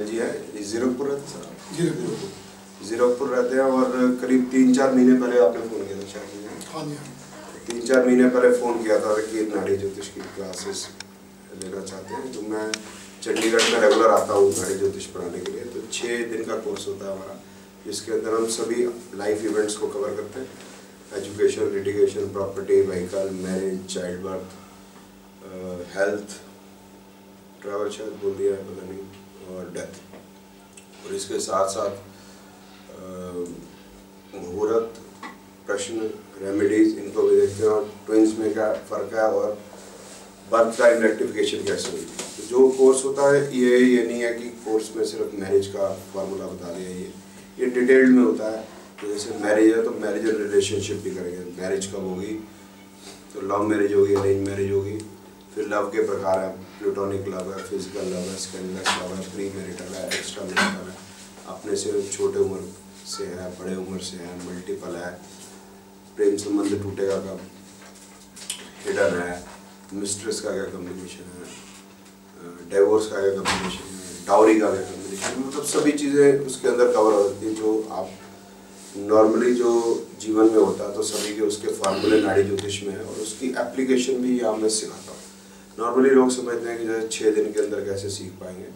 जी है, जीरकपुर रहते सर। जीरकपुर रहते हैं और करीब 3-4 महीने पहले आपने फ़ोन किया था शायद। हाँ जी। 3-4 महीने पहले फ़ोन किया था कि नाड़ी ज्योतिष की क्लासेस लेना चाहते हैं। तो मैं चंडीगढ़ में रेगुलर आता हूँ नाड़ी ज्योतिष पढ़ाने के लिए। तो 6 दिन का कोर्स होता है हमारा, जिसके अंदर हम सभी लाइफ इवेंट्स को कवर करते हैं। Education, litigation, property, vehicle, marriage, child birth, health, travel शायद बोल दिया है पता नहीं, और डेथ। और इसके साथ साथ मुहूर्त, प्रश्न, रेमेडीज, इनको भी देखते हैं। और ट्विंस में क्या फ़र्क है और बर्थ टाइम रेक्टिफिकेशन कैसे हुई। तो जो कोर्स होता है ये नहीं है कि कोर्स में सिर्फ मैरिज का फार्मूला बता दिया, ये डिटेल्ड में होता है। तो जैसे मैरिज है तो मैरिज और रिलेशनशिप भी करेंगे। मैरिज कब होगी, तो लव मैरिज होगी, अरेंज मैरिज होगी। फिर लव के प्रकार है, प्लूटोनिक लव है, फिजिकल लव है, स्कैंडलस लव है, प्री मैरिटल है, एक्स्ट्रा मैरिटल है, अपने से छोटे उम्र से है, बड़े उम्र से है, मल्टीपल है, प्रेम संबंध टूटेगा कब, हिडन है, मिस्ट्रेस का क्या कम्बिनेशन है, डिवोर्स का क्या कम्बिनेशन है, डाउरी का क्या कम्बिनेशन है। मतलब सभी चीज़ें उसके अंदर कवर हो जाती है जो आप नॉर्मली जो जीवन में होता है। तो सभी के उसके फार्मूले नाड़ी ज्योतिष में है और उसकी एप्लीकेशन भी यहाँ मैं सिखाता हूँ। नॉर्मली लोग समझते हैं कि जैसे 6 दिन के अंदर कैसे सीख पाएंगे।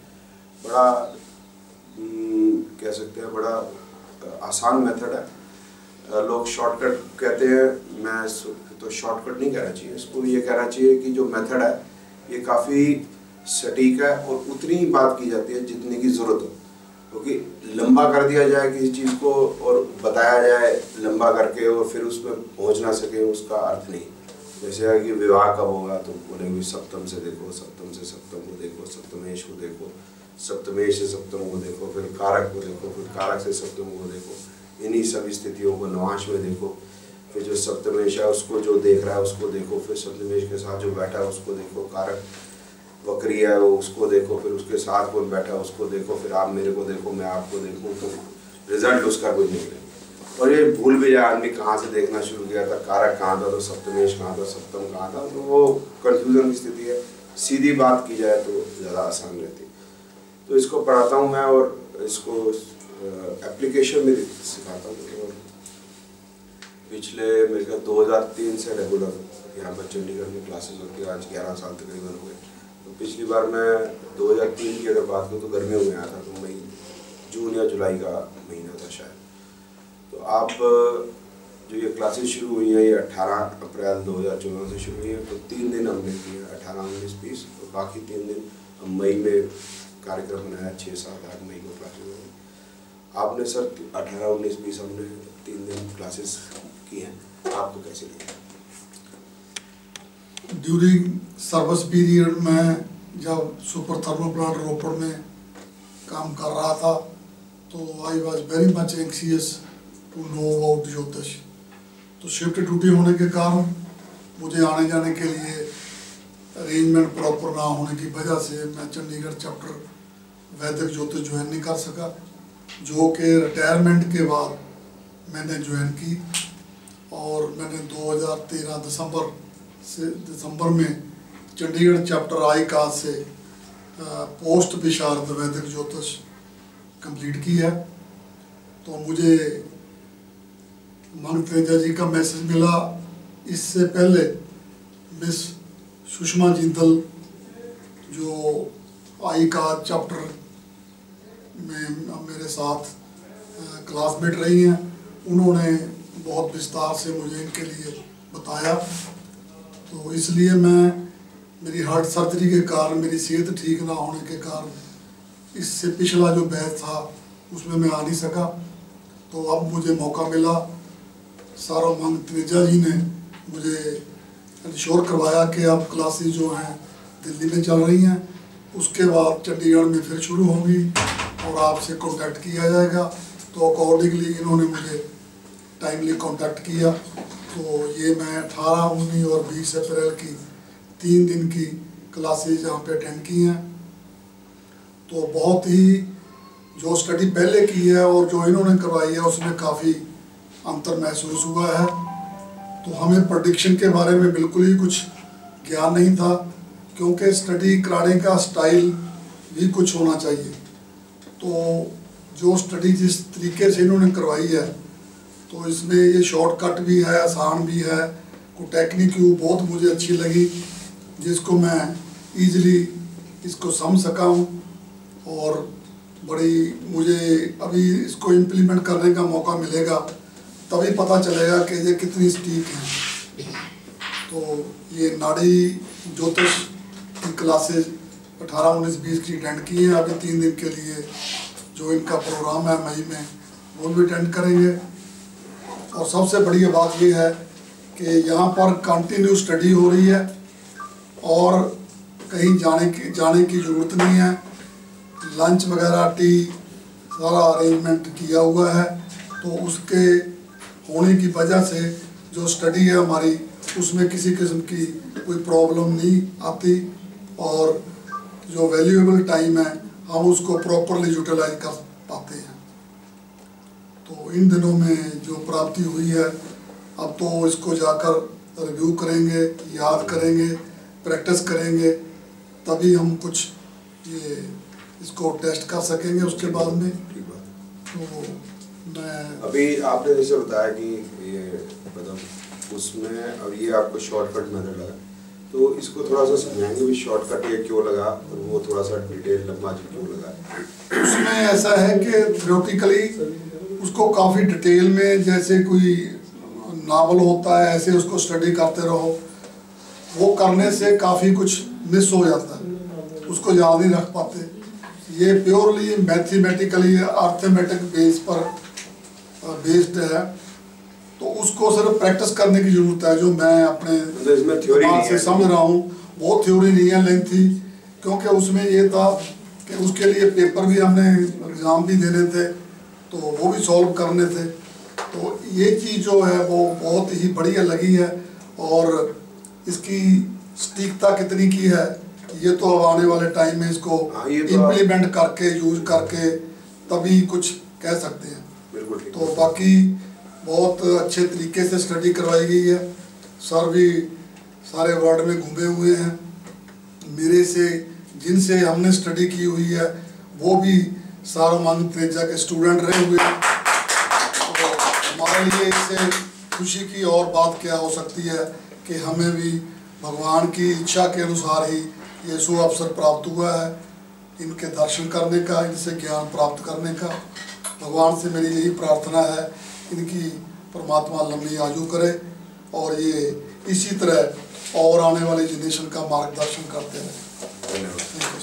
बड़ा कह सकते हैं बड़ा आसान मेथड है। लोग शॉर्टकट कहते हैं, मैं तो शॉर्टकट नहीं कहना चाहिए इसको, ये कहना चाहिए कि जो मेथड है ये काफ़ी सटीक है और उतनी ही बात की जाती है जितने की ज़रूरत हो। क्योंकि लंबा कर दिया जाए किसी चीज़ को और बताया जाए लंबा करके और फिर उसमें पहुंच ना सके, उसका अर्थ नहीं। जैसे है कि विवाह कब होगा, तो बोलेंगे सप्तम से देखो, सप्तम से सप्तम को देखो, सप्तमेश को देखो, सप्तमेश से सप्तम को देखो, फिर कारक को देखो, फिर कारक से सप्तम को देखो। इन्हीं सभी स्थितियों को नवांश में देखो। फिर जो सप्तमेश है उसको जो देख रहा है उसको देखो, फिर सप्तमेश के साथ जो बैठा है उसको देखो, कारक वक्री है वो उसको देखो, फिर उसके साथ कौन बैठा है उसको देखो, फिर आप मेरे को देखो, मैं आपको देखूँ, तो रिजल्ट उसका कुछ निकले। और ये भूल भी जाए आदमी कहाँ से देखना शुरू किया था, कारक कहाँ था, तो सप्तमेश कहाँ था, सप्तम कहाँ था, तो वो कन्फ्यूजन की स्थिति है। सीधी बात की जाए तो ज़्यादा आसान रहती। तो इसको पढ़ाता हूँ मैं और इसको एप्लीकेशन में सिखाता हूँ। और पिछले मेरे ख्याल 2003 से रेगुलर यहाँ पर चंडीगढ़ में क्लासेस होती है। आज 11 साल तकरीबन हो गए। तो पिछली बार मैं 2003 की अगर बात करूँ तो गर्मियों में आया था, तो मई, जून या जुलाई का महीना था शायद। तो आप जो ये क्लासेस शुरू हुई हैं ये 18 अप्रैल 2014 से शुरू हुई है। तो 3 दिन हमने किए, 18, 19, 20, और बाकी 3 दिन हम मई में कार्यक्रम बनाया। 6, 7, 8 मई को क्लासेस हुई। आपने सर 18, 19, 20 हमने 3 दिन क्लासेस की हैं, आपको कैसे लगी? ड्यूरिंग सर्विस पीरियड में जब सुपर थर्मल प्लांट रोपड़ में काम कर रहा था तो I was very much anxious to know about ज्योतिष। तो शिफ्ट ड्यूटी होने के कारण मुझे आने जाने के लिए अरेंजमेंट प्रॉपर ना होने की वजह से मैं चंडीगढ़ चैप्टर वैदिक ज्योतिष ज्वाइन नहीं कर सका, जो कि रिटायरमेंट के बाद मैंने ज्वाइन की। और मैंने 2013 दिसंबर में चंडीगढ़ चैप्टर आई काज से पोस्ट विशारद वैदिक ज्योतिष कंप्लीट की है। तो मुझे मंग तेजा जी का मैसेज मिला। इससे पहले मिस सुषमा जिंदल जो आई काज चैप्टर में मेरे साथ क्लासमेट रही हैं, उन्होंने बहुत विस्तार से मुझे इनके लिए बताया। तो इसलिए मेरी हार्ट सर्जरी के कारण, मेरी सेहत ठीक ना होने के कारण इससे पिछला जो बैच था उसमें मैं आ नहीं सका। तो अब मुझे मौका मिला। सर मंग तेजा जी ने मुझे इंश्योर करवाया कि अब क्लासेस जो हैं दिल्ली में चल रही हैं, उसके बाद चंडीगढ़ में फिर शुरू होंगी और आपसे कांटेक्ट किया जाएगा। तो अकॉर्डिंगली इन्होंने मुझे टाइमली कांटेक्ट किया। तो ये मैं 18, 19 और 20 अप्रैल की 3 दिन की क्लासेस यहाँ पे अटेंड की हैं। तो बहुत ही जो स्टडी पहले की है और जो इन्होंने करवाई है उसमें काफ़ी अंतर महसूस हुआ है। तो हमें प्रेडिक्शन के बारे में बिल्कुल ही कुछ ज्ञान नहीं था, क्योंकि स्टडी कराने का स्टाइल भी कुछ होना चाहिए। तो जो स्टडी जिस तरीके से इन्होंने करवाई है, तो इसमें ये शॉर्टकट भी है, आसान भी है, को टेक्निक वो बहुत मुझे अच्छी लगी, जिसको मैं इजीली इसको समझ सका हूँ। और बड़ी मुझे अभी इसको इम्प्लीमेंट करने का मौका मिलेगा, तभी पता चलेगा कि ये कितनी सटीक है। तो ये नाड़ी ज्योतिष की क्लासेज 18, 19, 20 की अटेंड की हैं। अभी 3 दिन के लिए जो इनका प्रोग्राम है मई में, वो भी अटेंड करेंगे। और सबसे बढ़िया बात ये है कि यहाँ पर कंटिन्यू स्टडी हो रही है और कहीं जाने की ज़रूरत नहीं है। लंच वगैरह, टी, सारा अरेंजमेंट किया हुआ है। तो उसके होने की वजह से जो स्टडी है हमारी, उसमें किसी किस्म की कोई प्रॉब्लम नहीं आती और जो वैल्यूएबल टाइम है हम उसको प्रॉपरली यूटिलाइज कर पाते हैं। तो इन दिनों में जो प्राप्ति हुई है, अब तो इसको जाकर रिव्यू करेंगे, याद करेंगे, प्रैक्टिस करेंगे, तभी हम कुछ ये इसको टेस्ट कर सकेंगे उसके बाद में। तो मैं अभी आपने जैसे बताया कि ये मतलब उसमें अब ये आपको शॉर्टकट मेथड लगा, तो इसको थोड़ा सा समझाएंगे भी शॉर्टकट ये क्यों लगा और वो थोड़ा सा डिटेल लंबा जो क्यों लगा। उसमें ऐसा है कि थ्योरेटिकली उसको काफ़ी डिटेल में, जैसे कोई नावल होता है ऐसे उसको स्टडी करते रहो, वो करने से काफ़ी कुछ मिस हो जाता है, उसको याद नहीं रख पाते। ये प्योरली मैथमेटिकली अर्थमेटिक बेस पर बेस्ड है, तो उसको सिर्फ प्रैक्टिस करने की ज़रूरत है। जो मैं अपने दिमाग से समझ रहा हूँ, वो थ्योरी नहीं है लेंथी, क्योंकि उसमें ये था कि उसके लिए पेपर भी हमने एग्ज़ाम भी देने थे, तो वो भी सॉल्व करने थे। तो ये चीज़ जो है वो बहुत ही बढ़िया लगी है। और इसकी सटीकता कितनी की है, ये तो अब आने वाले टाइम में इसको इम्प्लीमेंट करके, यूज करके तभी कुछ कह सकते हैं। तो बाकी बहुत अच्छे तरीके से स्टडी करवाई गई है। सर भी सारे वर्ल्ड में घूमे हुए हैं, मेरे से जिनसे हमने स्टडी की हुई है वो भी सारोमंग त्रेजा के स्टूडेंट रहे हुए हैं। तो हमारे लिए इससे खुशी की और बात क्या हो सकती है कि हमें भी भगवान की इच्छा के अनुसार ही ये शुभ अवसर प्राप्त हुआ है, इनके दर्शन करने का, इनसे ज्ञान प्राप्त करने का। भगवान से मेरी यही प्रार्थना है, इनकी परमात्मा लंबी आयु करे और ये इसी तरह और आने वाली जनरेशन का मार्गदर्शन करते रहें। धन्यवाद।